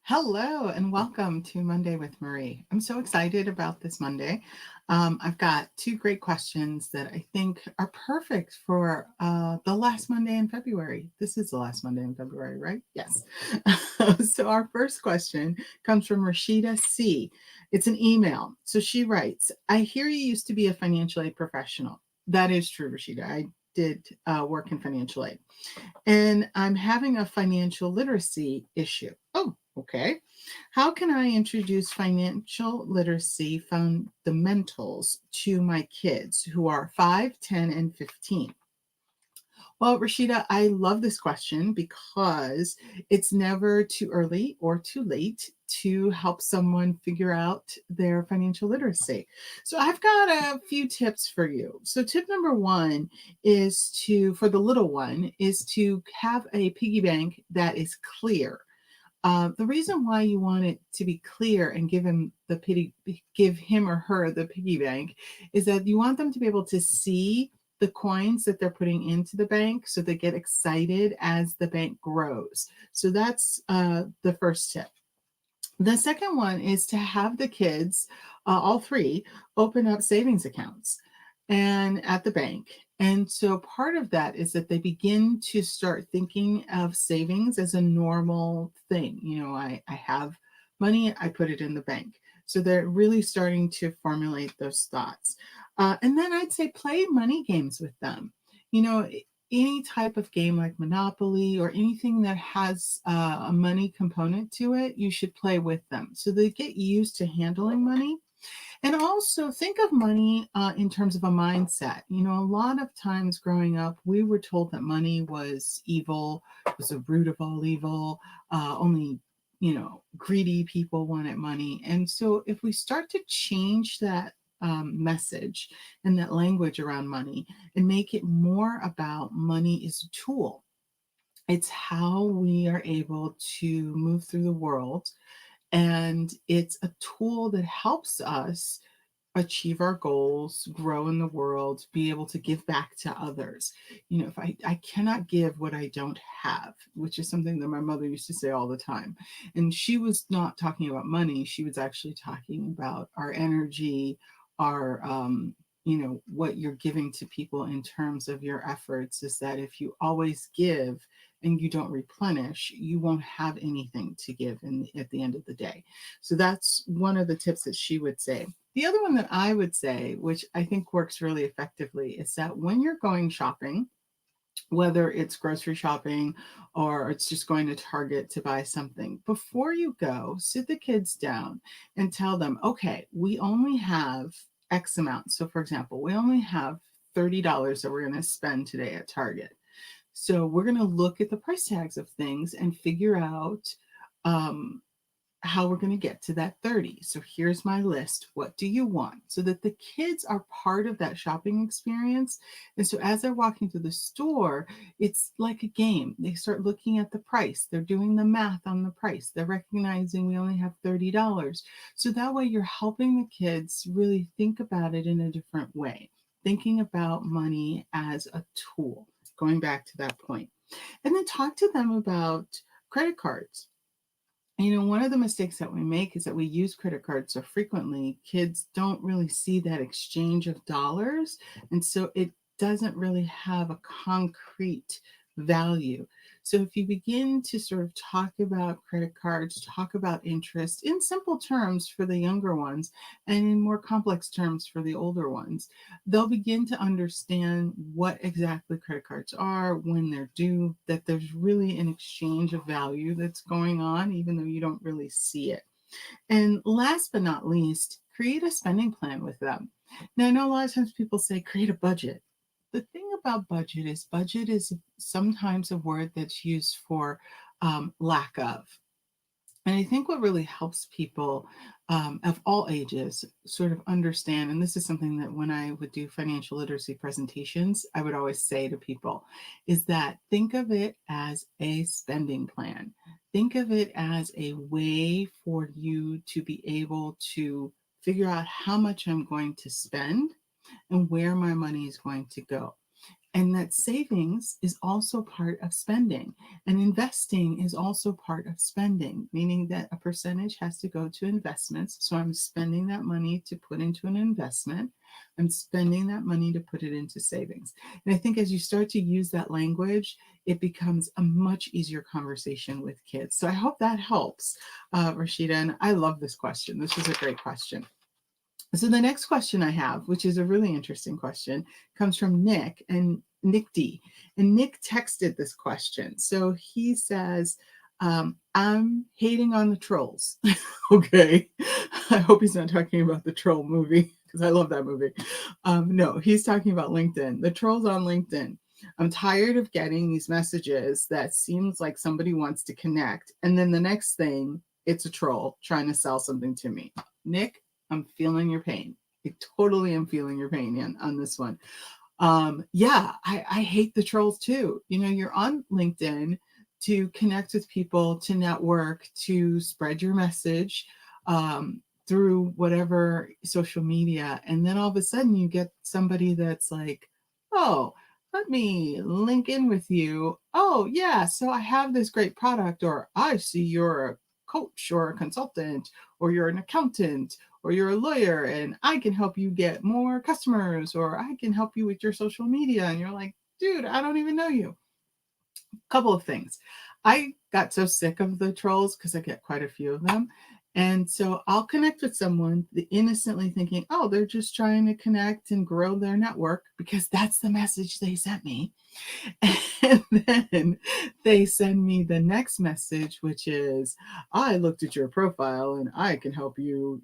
Hello and welcome to Monday with Marie. I'm so excited about this Monday. I've got two great questions that I think are perfect for the last Monday in February. This is the last Monday in February, right? Yes. So, our first question comes from Rashida C. It's an email. So, she writes, I hear you used to be a financial aid professional. That is true, Rashida. I did work in financial aid and I'm having a financial literacy issue. Oh, okay. How can I introduce financial literacy fundamentals to my kids who are 5, 10, and 15? Well, Rashida, I love this question because it's never too early or too late to help someone figure out their financial literacy. So, I've got a few tips for you. So, tip number one is for the little one, is to have a piggy bank that is clear. The reason why you want it to be clear and give him or her the piggy bank is that you want them to be able to see the coins that they're putting into the bank so they get excited as the bank grows. So that's the first tip. The second one is to have the kids, all three, open up savings accounts and at the bank. And so part of that is that they begin to start thinking of savings as a normal thing. I have money, I put it in the bank. So they're really starting to formulate those thoughts. And then I'd say play money games with them. You know, any type of game like Monopoly or anything that has a money component to it, you should play with them so they get used to handling money. And also think of money in terms of a mindset. A lot of times growing up, we were told that money was evil, was the root of all evil, only greedy people wanted money. And so if we start to change that message and that language around money and make it more about money is a tool, it's how we are able to move through the world. And it's a tool that helps us achieve our goals, grow in the world, be able to give back to others. If I cannot give what I don't have, which is something that my mother used to say all the time. And she was not talking about money, she was actually talking about our energy, our, what you're giving to people in terms of your efforts, is that if you always give and you don't replenish, you won't have anything to give at the end of the day. So that's one of the tips that she would say. The other one that I would say, which I think works really effectively, is that when you're going shopping, whether it's grocery shopping or it's just going to Target to buy something, before you go, sit the kids down and tell them, okay, we only have X amount. So, for example, we only have $30 that we're going to spend today at Target. So, we're going to look at the price tags of things and figure out um, how we're going to get to that 30. So here's my list. What do you want? So that the kids are part of that shopping experience. And so as they're walking through the store, it's like a game. They start looking at the price. They're doing the math on the price. They're recognizing we only have $30. So that way you're helping the kids really think about it in a different way, thinking about money as a tool, going back to that point. And then talk to them about credit cards. One of the mistakes that we make is that we use credit cards so frequently, kids don't really see that exchange of dollars. And so it doesn't really have a concrete value. So if you begin to sort of talk about credit cards, talk about interest in simple terms for the younger ones and in more complex terms for the older ones, they'll begin to understand what exactly credit cards are, when they're due, that there's really an exchange of value that's going on, even though you don't really see it. And last but not least, create a spending plan with them. Now, I know a lot of times people say create a budget. The thing about budget is sometimes a word that's used for lack of. And I think what really helps people of all ages sort of understand, and this is something that when I would do financial literacy presentations, I would always say to people, is that think of it as a spending plan. Think of it as a way for you to be able to figure out how much I'm going to spend and where my money is going to go. and that savings is also part of spending, and investing is also part of spending, meaning that a percentage has to go to investments. So I'm spending that money to put into an investment. I'm spending that money to put it into savings. And I think as you start to use that language, it becomes a much easier conversation with kids. So I hope that helps, Rashida. And I love this question. This is a great question. So the next question I have, which is a really interesting question, comes from Nick and Nick D. And Nick texted this question. So he says, I'm hating on the trolls. Okay. I hope he's not talking about the troll movie because I love that movie. No, he's talking about LinkedIn, the trolls on LinkedIn. I'm tired of getting these messages that seems like somebody wants to connect. And then the next thing, it's a troll trying to sell something to me. Nick, I'm feeling your pain. I totally am feeling your pain on this one. Yeah, I hate the trolls too. You know, you're on LinkedIn to connect with people, to network, to spread your message through whatever social media. And then all of a sudden you get somebody that's like, oh, let me link in with you. Oh, yeah. So I have this great product, or I see you're a coach or a consultant, or you're an accountant, or you're a lawyer, and I can help you get more customers, or I can help you with your social media. And you're like, dude, I don't even know you. Couple of things. I got so sick of the trolls because I get quite a few of them. And so I'll connect with someone innocently thinking, oh, they're just trying to connect and grow their network because that's the message they sent me. And then they send me the next message, which is, I looked at your profile and I can help you,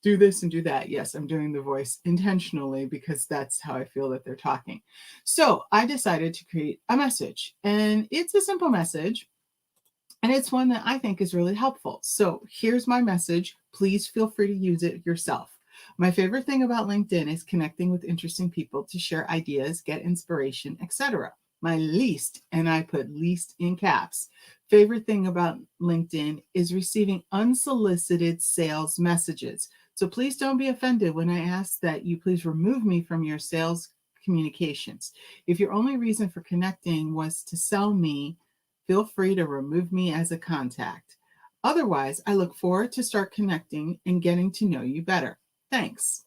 do this and do that. Yes, I'm doing the voice intentionally because that's how I feel that they're talking. So I decided to create a message, and it's a simple message. And it's one that I think is really helpful. So here's my message. Please feel free to use it yourself. My favorite thing about LinkedIn is connecting with interesting people to share ideas, get inspiration, etc. My least, and I put least in caps, favorite thing about LinkedIn is receiving unsolicited sales messages. So please don't be offended when I ask that you please remove me from your sales communications. If your only reason for connecting was to sell me, feel free to remove me as a contact. Otherwise, I look forward to start connecting and getting to know you better. Thanks.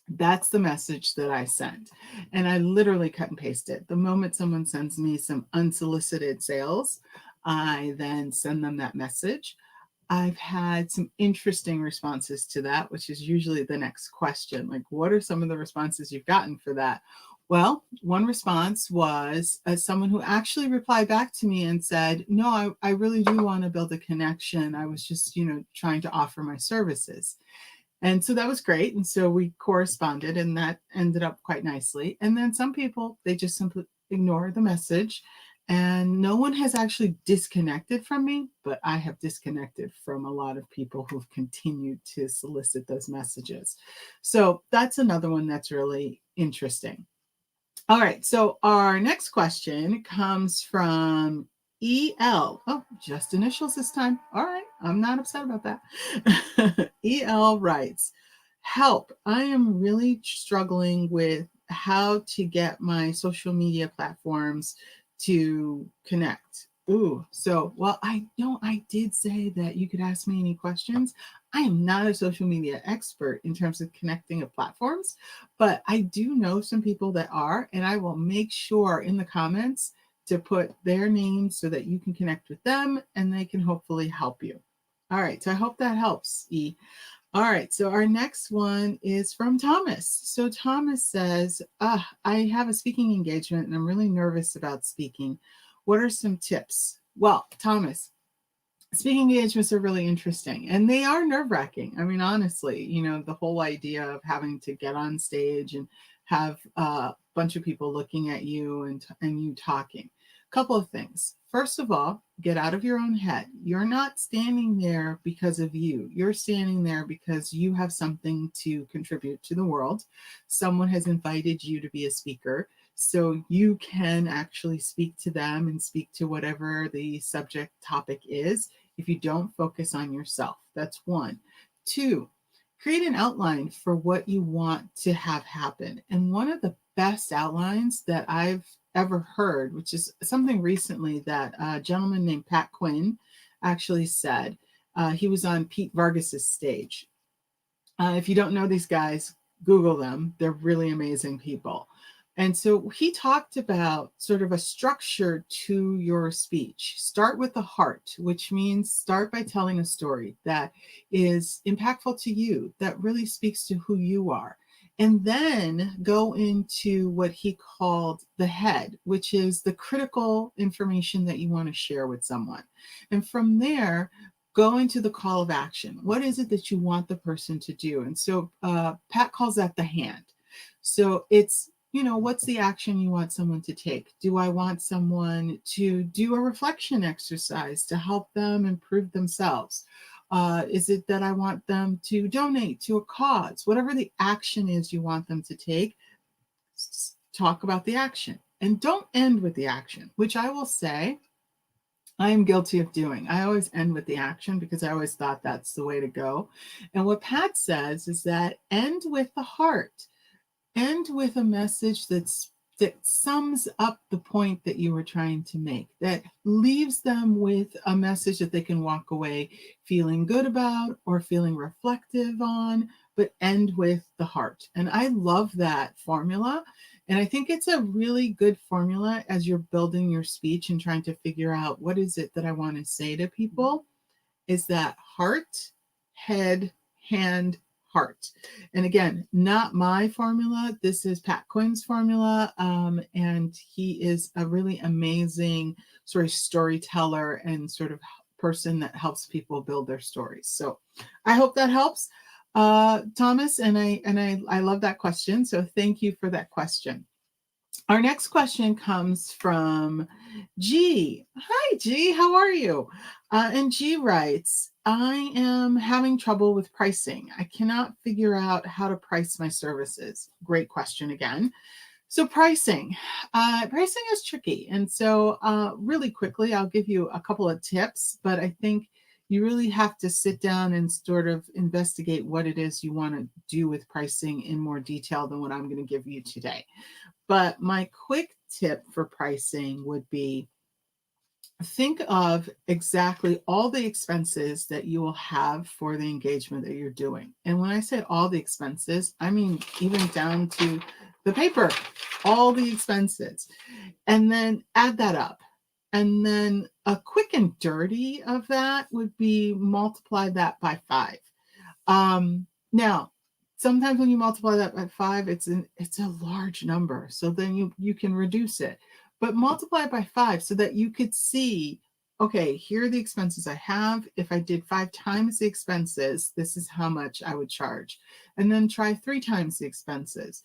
That's the message that I sent. And I literally cut and paste it. The moment someone sends me some unsolicited sales, I then send them that message. I've had some interesting responses to that, which is usually the next question. Like, what are some of the responses you've gotten for that? Well, one response was someone who actually replied back to me and said, no, I really do want to build a connection. I was just, trying to offer my services. And so that was great. And so we corresponded, and that ended up quite nicely. And then some people, they just simply ignore the message. And no one has actually disconnected from me, but I have disconnected from a lot of people who've continued to solicit those messages. So that's another one that's really interesting. All right. So our next question comes from EL. Oh, just initials this time. All right. I'm not upset about that. EL writes, help. I am really struggling with how to get my social media platforms to connect. Ooh, so, well, I did say that you could ask me any questions. I am not a social media expert in terms of connecting of platforms, but I do know some people that are, and I will make sure in the comments to put their names so that you can connect with them and they can hopefully help you. All right, so I hope that helps, E. All right, so our next one is from Thomas. So Thomas says, I have a speaking engagement and I'm really nervous about speaking. What are some tips? Well, Thomas, speaking engagements are really interesting and they are nerve-wracking. I mean, honestly, the whole idea of having to get on stage and have a bunch of people looking at you and you talking. Couple of things. First of all, get out of your own head. You're not standing there because of you. You're standing there because you have something to contribute to the world. Someone has invited you to be a speaker. So you can actually speak to them and speak to whatever the subject topic is if you don't focus on yourself. That's one. Two, create an outline for what you want to have happen. And one of the best outlines that I've ever heard, which is something recently that a gentleman named Pat Quinn actually said. He was on Pete Vargas's stage. If you don't know these guys, Google them. They're really amazing people. And so he talked about sort of a structure to your speech. Start with the heart, which means start by telling a story that is impactful to you, that really speaks to who you are. And then go into what he called the head, which is the critical information that you want to share with someone. And from there, go into the call of action. What is it that you want the person to do? And so Pat calls that the hand. So it's, what's the action you want someone to take? Do I want someone to do a reflection exercise to help them improve themselves? Is it that I want them to donate to a cause? Whatever the action is you want them to take, talk about the action. And don't end with the action, which I will say I am guilty of doing. I always end with the action because I always thought that's the way to go. And what Pat says is that end with the heart, end with a message that sums up the point that you were trying to make, that leaves them with a message that they can walk away feeling good about or feeling reflective on, but end with the heart. And I love that formula. And I think it's a really good formula as you're building your speech and trying to figure out what is it that I want to say to people, is that heart, head, hand, heart. And again, not my formula. This is Pat Quinn's formula. And he is a really amazing sort of storyteller and sort of person that helps people build their stories. So I hope that helps, Thomas. And I love that question. So thank you for that question. Our next question comes from G. Hi, G. How are you? And G writes, I am having trouble with pricing. I cannot figure out how to price my services. Great question again. So pricing is tricky. And so really quickly, I'll give you a couple of tips, but I think you really have to sit down and sort of investigate what it is you want to do with pricing in more detail than what I'm going to give you today. But my quick tip for pricing would be think of exactly all the expenses that you will have for the engagement that you're doing. And when I say all the expenses, I mean even down to the paper, all the expenses. And then add that up. And then a quick and dirty of that would be multiply that by 5. Now, sometimes when you multiply that by 5, it's a large number. So then you can reduce it. But multiply it by 5 so that you could see, okay, here are the expenses I have. If I did 5 times the expenses, this is how much I would charge. And then try 3 times the expenses.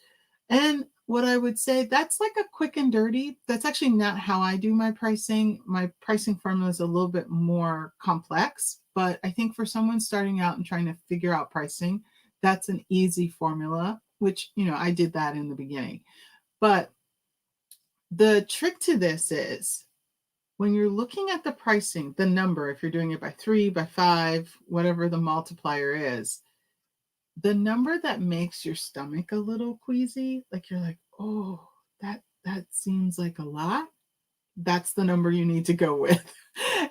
And what I would say, that's like a quick and dirty. That's actually not how I do my pricing. My pricing formula is a little bit more complex, but I think for someone starting out and trying to figure out pricing, that's an easy formula, which, I did that in the beginning. But the trick to this is when you're looking at the pricing, the number, if you're doing it by 3, by 5, whatever the multiplier is, the number that makes your stomach a little queasy, like you're like, oh, that seems like a lot, that's the number you need to go with.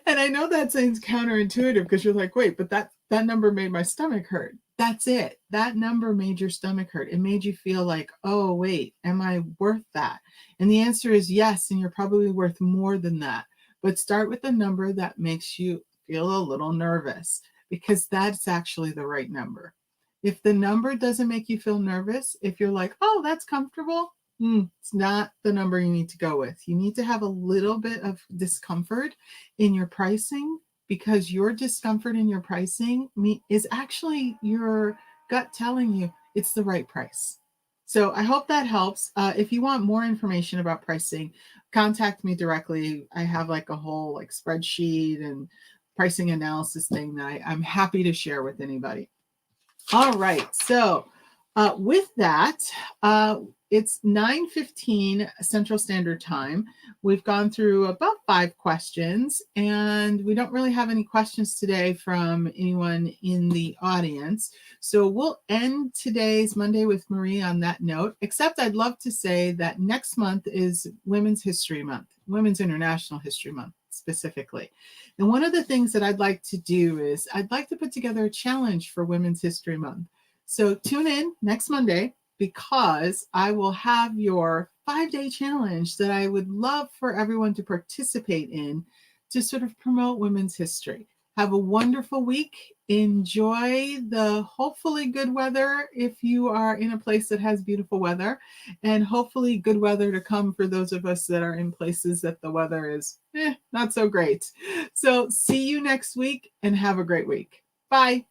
And I know that sounds counterintuitive because you're like, wait, but that number made my stomach hurt. That's it. That number made your stomach hurt. It made you feel like, oh, wait, am I worth that? And the answer is yes, and you're probably worth more than that. But start with a number that makes you feel a little nervous because that's actually the right number. If the number doesn't make you feel nervous, if you're like, oh, that's comfortable, it's not the number you need to go with. You need to have a little bit of discomfort in your pricing because your discomfort in your pricing is actually your gut telling you it's the right price. So I hope that helps. If you want more information about pricing, contact me directly. I have like a whole spreadsheet and pricing analysis thing that I'm happy to share with anybody. All right. So With that, it's 9:15 Central Standard Time. We've gone through about 5 questions, and we don't really have any questions today from anyone in the audience. So we'll end today's Monday with Marie on that note, except I'd love to say that next month is Women's History Month, Women's International History Month specifically. And one of the things that I'd like to do is I'd like to put together a challenge for Women's History Month. So tune in next Monday because I will have your 5-day challenge that I would love for everyone to participate in to sort of promote women's history. Have a wonderful week. Enjoy the hopefully good weather if you are in a place that has beautiful weather, and hopefully good weather to come for those of us that are in places that the weather is not so great. So see you next week and have a great week. Bye.